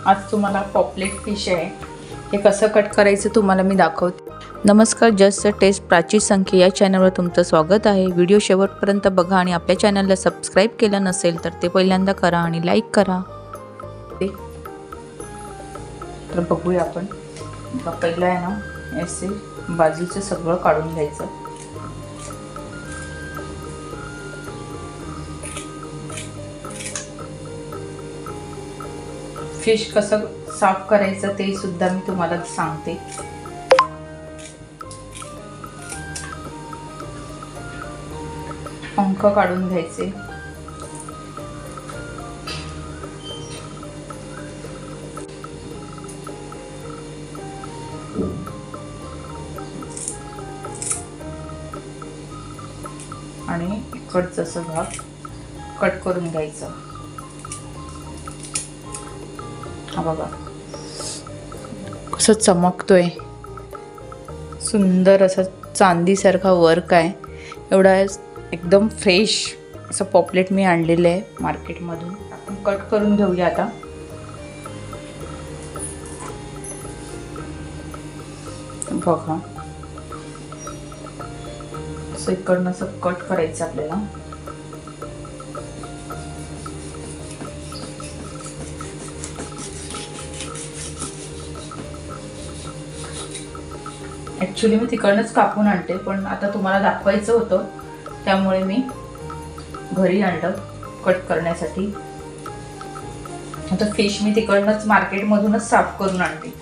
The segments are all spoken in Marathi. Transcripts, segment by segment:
आज तुम्हाला पॉपलेट फिश आहे, हे कसं कट करायचं तुम्हाला मी दाखवते। नमस्कार, जस्ट टेस्ट प्राची संख्या या चॅनलवर तुमचं स्वागत आहे। व्हिडिओ शेवटपर्यंत बघा आणि आपल्या चॅनलला सबस्क्राईब केलं नसेल तर ते पहिल्यांदा करा आणि लाईक करा। तर बघूया आपण। पहिलं आहे ना, असे बाजूचं सगळं काढून घ्यायचं। फिश कसं साफ करायचं ते सुद्धा मी तुम्हाला सांगते। पंख काढून घ्यायचे, आणि इकडचा असा भाग कट करून घ्यायचा। हा बघा कसं चमकतोय, सुंदर असा चांदीसारखा वर्क आहे। एवढा एकदम फ्रेश असं पॉपलेट मी आणलेलं आहे मार्केटमधून। आपण कट करून घेऊया आता। बघा असं इकडनं असं कट करायचं आपल्याला। ॲक्च्युली मी तिकडनंच कापून आणते, पण आता तुम्हाला दाखवायचं होतं त्यामुळे मी घरी आणलं कट करण्यासाठी। आता फिश मी तिकडनंच मार्केटमधूनच साफ करून आणते।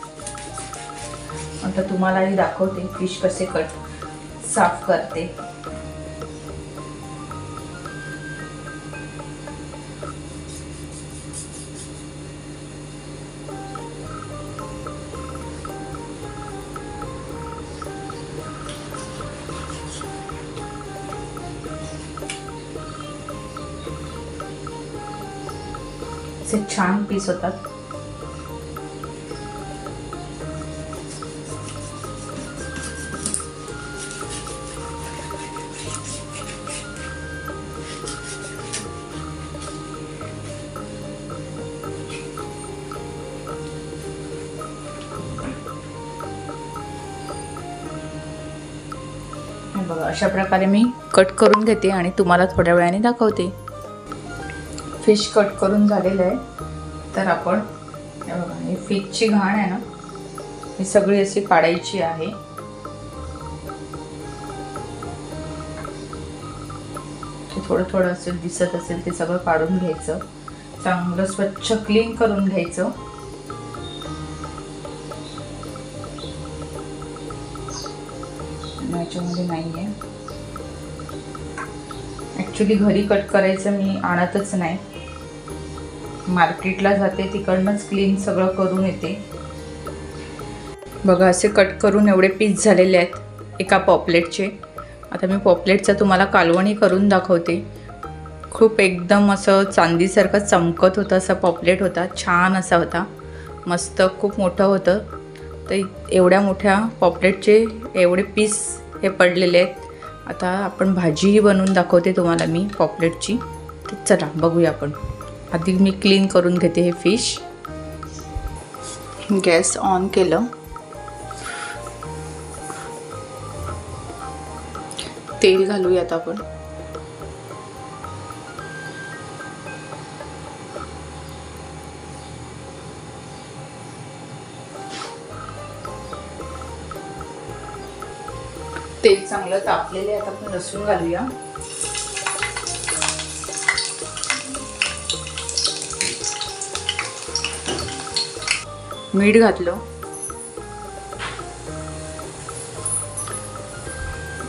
आता तुम्हालाही दाखवते फिश कसे कट साफ करते। असे छान पीस होतात। बघा अशा प्रकारे मी कट करून घेते आणि तुम्हाला थोड्या वेळाने दाखवते। फिश कट करून झालेलं आहे, तर आपण हे बघा, ही फिशची घाण आहे ना, ही सगळी अशी काढायची आहे। थोडं थोडं असेल दिसत असेल ते सगळं काढून घ्यायचं, चांगलं स्वच्छ क्लीन करून घ्यायचं। याच्यामध्ये नाही आहे, ॲक्च्युली घरी कट करायचं मी आणतच नाही, मार्केटला जाते तिकडनंच क्लीन सगळं करून येते। बघा असे कट करून एवढे पीस झालेले आहेत एका पॉपलेटचे। आता मी पॉपलेटचा तुम्हाला कालवणी करून दाखवते। खूप एकदम असं चांदीसारखं चमकत होतं असं पॉपलेट होता, छान असा होता, मस्त खूप मोठं होतं। तर एवढ्या मोठ्या पॉपलेटचे एवढे पीस हे पडलेले आहेत। आता आपण भाजीही बनवून दाखवते तुम्हाला मी पॉपलेटची। तर चला बघूया आपण। आधी मी क्लीन करून घेते हे फिश। गॅस ऑन केलं, तेल घालूयात आपण। तेल चांगलं तापलेले आहे, आता आपण लसूण घालूया। मीठ घातलं,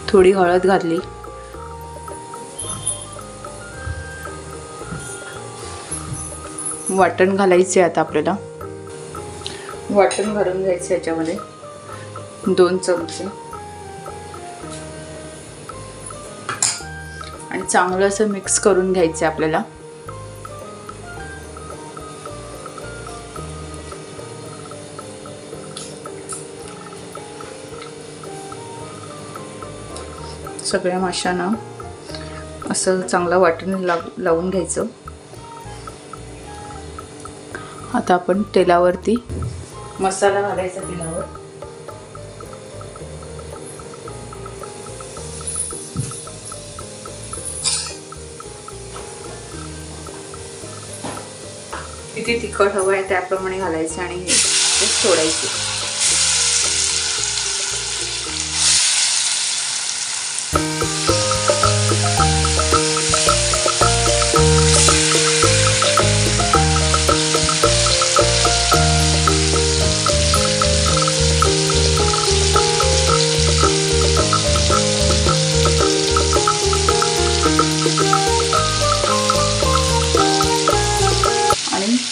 थोडी हळद घातली, वाटण घालायचे। आता आपल्याला वाटण घालून घ्यायचं याच्यामध्ये 2 चमचे, आणि चांगलं असं मिक्स करून घ्यायचं आपल्याला। सगळ्या माशांना असं चांगलं वाटण लावून घ्यायचं। आता आपण तेलावरती मसाला घालायचा तेलावर. किती तिखट हवं आहे त्याप्रमाणे घालायचं आणि हे सोडायचे.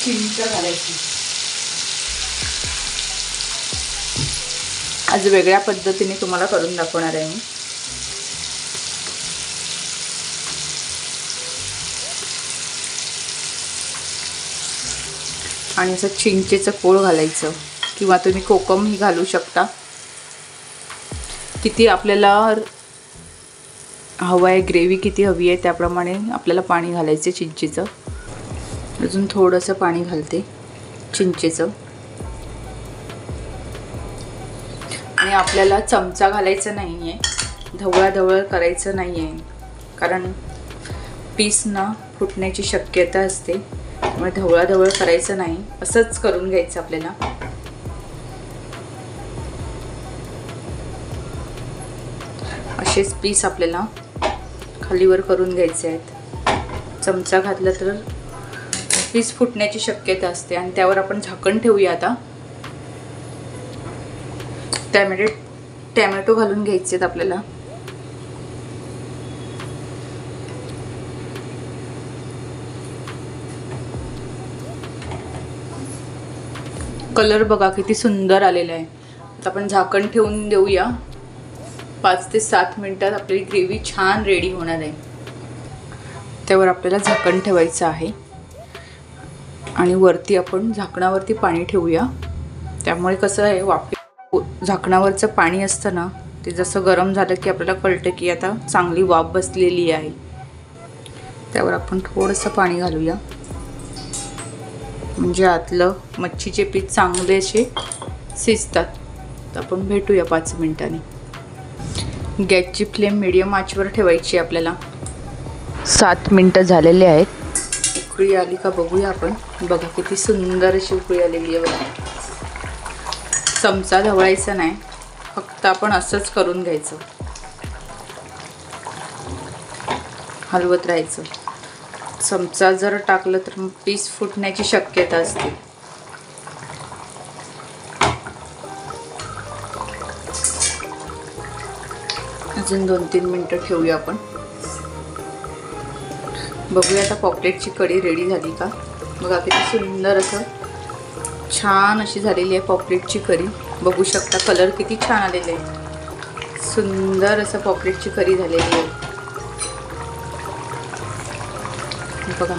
चिंच घालायची. आज वेगळ्या पद्धतीने तुम्हाला करून दाखवणार आहे मी. आणि असं चिंचेचं कोळ घालायचं किंवा तुम्ही कोकम ही घालू शकता. किती आपल्याला हवं आहे, ग्रेव्ही किती हवी आहे त्याप्रमाणे आपल्याला पाणी घालायचं चिंचेचं. अजून थोडंसं पाणी घालते चिंचेचं. आणि आपल्याला चमचा घालायचा नाही आहे, ढवळाढवळ करायचं नाही आहे, कारण पीस ना फुटण्याची शक्यता असते. त्यामुळे ढवळाढवळ करायचं नाही, असंच करून घ्यायचं आपल्याला. असेच पीस आपल्याला खालीवर करून घ्यायचे आहेत. चमचा घातला तर पीस फुटण्याची शक्यता असते. आणि त्यावर आपण झाकण ठेवूया. आता टॅमॅटो घालून घ्यायचे आहेत आपल्याला. कलर बघा किती सुंदर आलेला आहे. आता आपण झाकण ठेवून देऊया. 5 ते 7 मिनिटात आपली ग्रेव्ही छान रेडी होणार आहे. त्यावर आपल्याला झाकण ठेवायचं आहे आणि वरती आपण झाकणावरती पाणी ठेवूया. त्यामुळे कसं आहे, झाकणावरचं पाणी असतं ना, ते जसं गरम झालं की आपल्याला कळतं की आता चांगली वाफ बसलेली आहे. त्यावर आपण थोडंसं पाणी घालूया, म्हणजे आतलं मच्छीचे पीस चांगले असे शिजतात. तर आपण भेटूया 5 मिनिटांनी. गॅसची फ्लेम मीडियम आचवर ठेवायची आपल्याला. 7 मिनिटं झालेले आहेत. उकळी आली का बघूया आपण. बघा किती सुंदर अशी उकळी आलेली आहे बघा. चमचा ढवळायचा नाही, फक्त आपण असंच करून घ्यायचं, हलवत राहायचं. चमचा जर टाकलं तर मग पीस फुटण्याची शक्यता असते. अजून 2-3 मिनिटं ठेवूया आपण. बघूया आता पॉपलेटची कढी रेडी झाली का. बघा किती सुंदर असं छान अशी झालेली आहे पॉपलेटची कढी. बघू शकता कलर किती छान आलेला आहे. सुंदर असं पॉपलेटची कढी झालेली आहे बघा.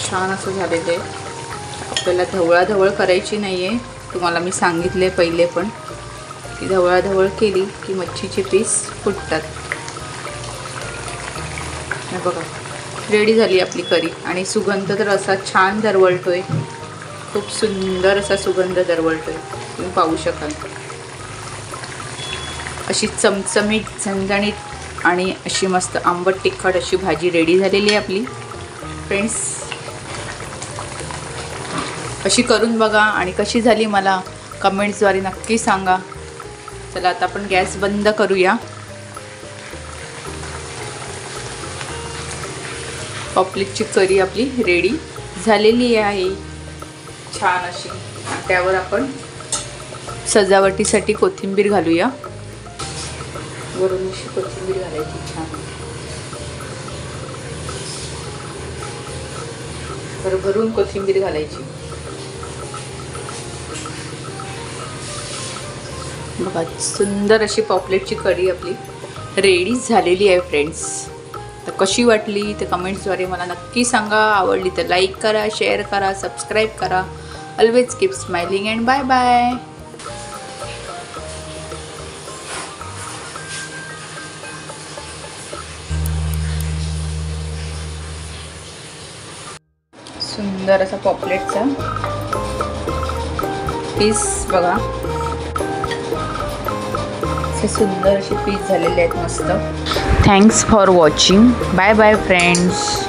छान असं झालेलं आहे. आपल्याला ढवळाढवळ करायची नाही आहे. तुम्हाला मी सांगितले पहिले पण की ढवळाढवळ केली की मच्छीचे पीस फुटतात. हे बघा रेडी झाली आपली कढी. आणि सुगंध तर असा छान दरवळतोय, खूप सुंदर असा सुगंध दरवळतोय, तुम्ही पाहू शकाल. अशी चमचमीत झणझणीत आणि अशी मस्त आंबट तिखट अशी भाजी रेडी झालेली आहे आपली. फ्रेंड्स अशी करून बघा आणि कशी झाली मला कमेंट्सद्वारे नक्की सांगा. चला आता आपण गॅस बंद करूया. पॉपलेटची कढी आपली रेडी झालेली आहे छान अशी. त्यावर आपण सजावटीसाठी कोथिंबीर घालूया. वरून अशी कोथिंबीर घालायची छान. भरभरून कोथिंबीर घालायची. बघा सुंदर अशी पॉपलेटची कढी आपली रेडी झालेली आहे फ्रेंड्स. तर कशी वाटली ते कमेंट्सद्वारे मला नक्की सांगा. आवडली तर लाईक करा, शेअर करा, सबस्क्राईब करा. Always keep smiling and bye bye. सुंदर असा पॉपलेटचा पीस बघा, असे सुंदर असे पीस झालेले आहेत मस्त. Thanks for watching. Bye bye friends.